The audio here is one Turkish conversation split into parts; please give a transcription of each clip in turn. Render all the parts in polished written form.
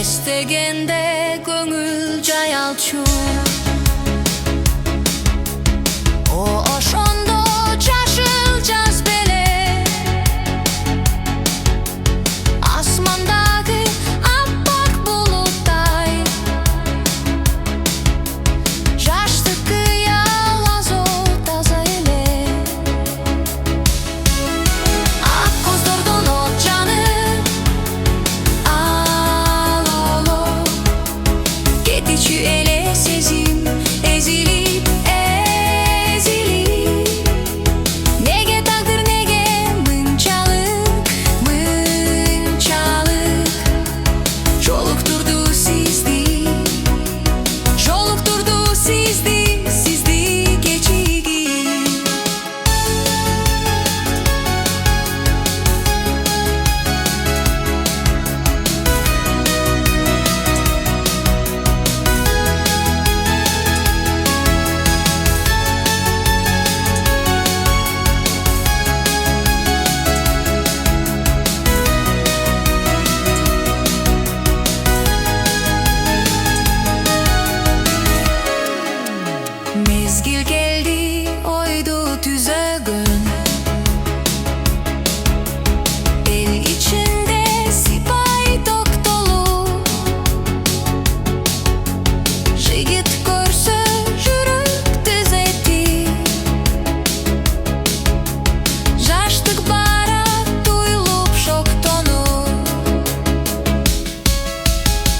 İstegende gönül cayalçu o oşondo çaşıl cazbele asmandaki appak bulutay Jaştıkı yalaz o taza ele Ak kozdurdun o canı Geçici ele sezim ezilip ezilip Nege takdir nege mınçalık mınçalık Jolukturdu sizdi Jolukturdu sizdi sizdi geçigi Mezgil geldi oydu tüzegün El içinde sipahi doktolu Jigit görse jürük tüzeti Jaştık bara duyulup şok tonu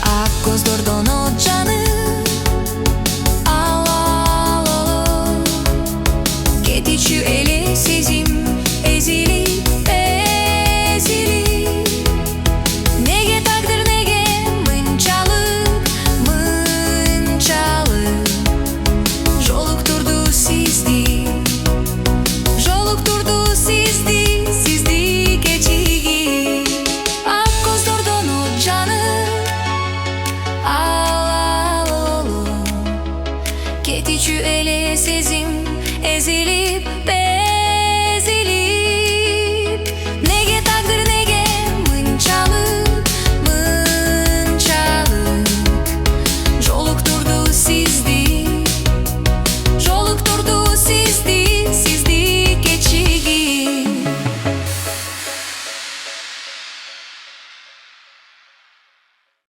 Ak kozdurdun o canı Geçici ele sezim ezilip ezilip Nege takdir nege mınçalık mınçalık Jolukturdu sizdi Jolukturdu sizdi sizdi geçigi Ak kozdurdun o canı Geçici ele sezim ezilip